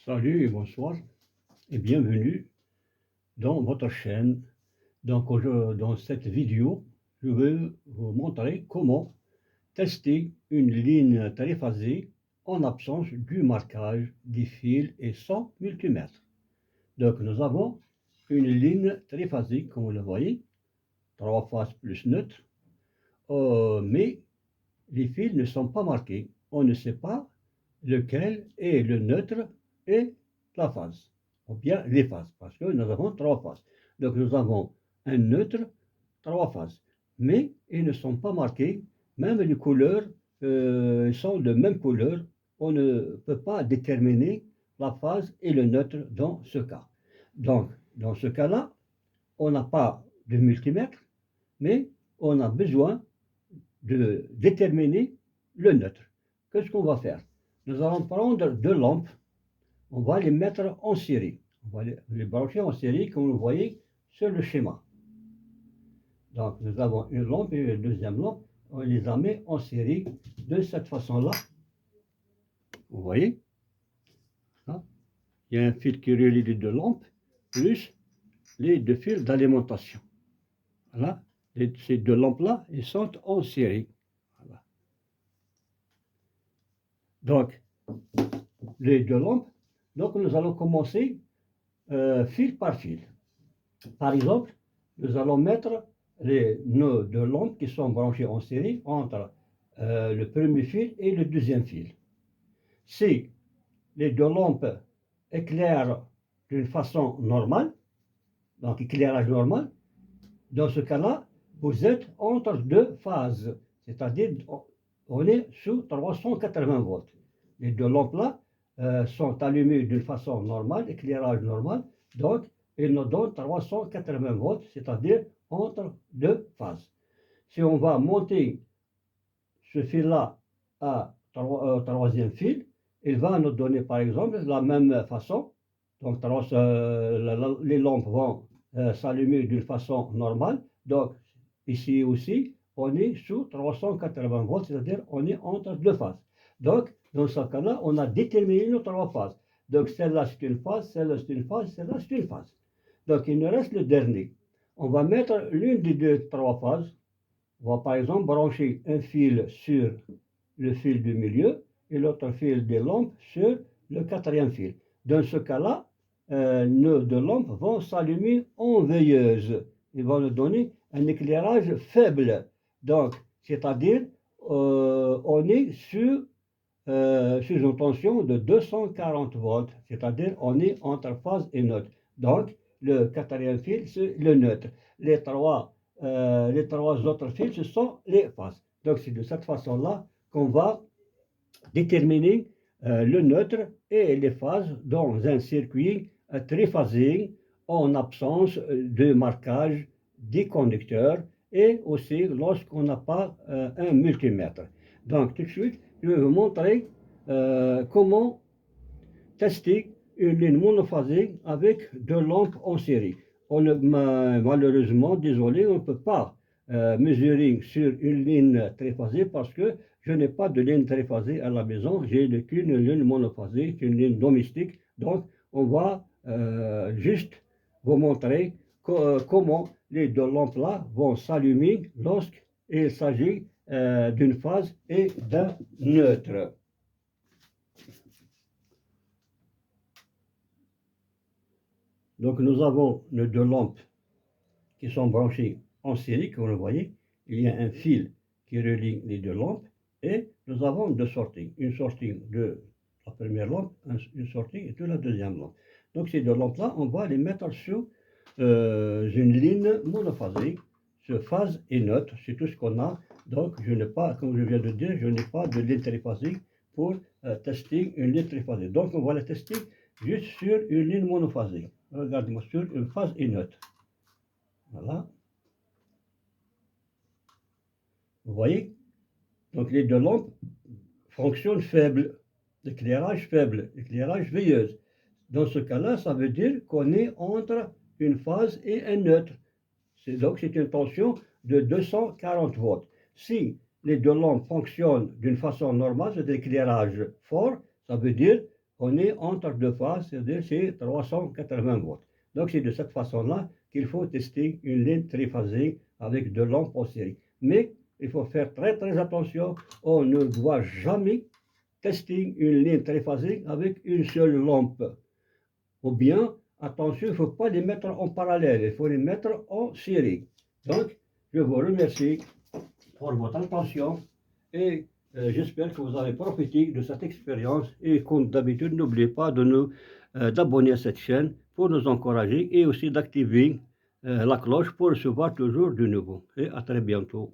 Salut et bonsoir et bienvenue dans votre chaîne. Donc, dans cette vidéo, je vais vous montrer comment tester une ligne triphasée en absence du marquage des fils et sans multimètre. Donc, nous avons une ligne triphasée, comme vous le voyez, 3 phases plus neutre, mais les fils ne sont pas marqués. On ne sait pas lequel est le neutre et la phase, ou bien les phases, parce que nous avons 3 phases. Donc nous avons un neutre, 3 phases, mais ils ne sont pas marqués, même les couleurs sont de même couleur. On ne peut pas déterminer la phase et le neutre dans ce cas. Donc, dans ce cas-là, on n'a pas de multimètre, mais on a besoin de déterminer le neutre. Qu'est-ce qu'on va faire? Nous allons prendre 2 lampes, on va les mettre en série. On va les brancher en série, comme vous voyez sur le schéma. Donc nous avons une lampe et une deuxième lampe, on les a mis en série de cette façon-là. Vous voyez? Hein? Il y a un fil qui relie les 2 lampes, plus les 2 fils d'alimentation. Voilà. Ces 2 lampes-là, elles sont en série. Voilà. Donc, les 2 lampes, donc nous allons commencer fil par fil. Par exemple, nous allons mettre les nœuds de lampes qui sont branchés en série entre le premier fil et le deuxième fil. Si les 2 lampes éclairent d'une façon normale, donc éclairage normal, dans ce cas-là, vous êtes entre 2 phases, c'est-à-dire on est sous 380 volts. Les 2 lampes-là sont allumées d'une façon normale, éclairage normal, donc ils nous donnent 380 volts, c'est-à-dire entre 2 phases. Si on va monter ce fil-là à troisième fil, il va nous donner par exemple la même façon. Donc les lampes vont s'allumer d'une façon normale. Donc ici aussi, on est sous 380 volts, c'est-à-dire on est entre 2 phases. Donc dans ce cas-là, on a déterminé nos 3 phases. Donc celle-là c'est une phase, celle-là c'est une phase, celle-là c'est une phase. Donc il nous reste le dernier. On va mettre l'une des 2 3 phases. On va par exemple brancher un fil sur le fil du milieu et l'autre fil des lampes sur le 4e fil. Dans ce cas-là, nos 2 lampes vont s'allumer en veilleuse. Ils vont nous donner un éclairage faible. Donc, c'est-à-dire, on est sous une tension de 240 volts, c'est-à-dire on est entre phase et neutre. Donc, le 4e fil, c'est le neutre. Les trois autres fils, ce sont les phases. Donc, c'est de cette façon-là qu'on va déterminer le neutre et les phases dans un circuit triphasé en absence de marquage des conducteurs et aussi lorsqu'on n'a pas un multimètre. Donc, tout de suite, je vais vous montrer comment tester une ligne monophasique avec 2 lampes en série. Malheureusement, désolé, on ne peut pas mesurer sur une ligne triphasée parce que je n'ai pas de ligne triphasée à la maison, j'ai qu'une ligne monophasique, une ligne domestique. Donc, on va juste vous montrer comment les 2 lampes-là vont s'allumer lorsqu'il s'agit d'une phase et d'un neutre. Donc nous avons nos 2 lampes qui sont branchées en série, comme vous le voyez. Il y a un fil qui relie les 2 lampes et nous avons 2 sorties. Une sortie de la première lampe, une sortie de la deuxième lampe. Donc ces 2 lampes-là, on va les mettre sur une ligne monophasique, sur phase et neutre, c'est tout ce qu'on a. Donc je n'ai pas, comme je viens de dire, je n'ai pas de ligne triphasique pour tester une ligne triphasique. Donc on va la tester juste sur une ligne monophasique. Regardez-moi, sur une phase et neutre. Voilà. Vous voyez? Donc les 2 lampes fonctionnent faible, éclairage faible, éclairage veilleuse. Dans ce cas-là, ça veut dire qu'on est entre une phase et un neutre. Donc c'est une tension de 240 volts. Si les 2 lampes fonctionnent d'une façon normale, c'est de l'éclairage fort, ça veut dire on est entre deux phases, c'est-à-dire c'est 380 volts. Donc c'est de cette façon-là qu'il faut tester une ligne triphasique avec deux lampes en série. Mais il faut faire très attention, on ne doit jamais tester une ligne triphasique avec une seule lampe. Ou bien, attention, il ne faut pas les mettre en parallèle, il faut les mettre en série. Donc, je vous remercie pour votre attention et j'espère que vous avez profité de cette expérience et comme d'habitude, n'oubliez pas d'abonner à cette chaîne pour nous encourager et aussi d'activer la cloche pour recevoir toujours du nouveau. Et à très bientôt.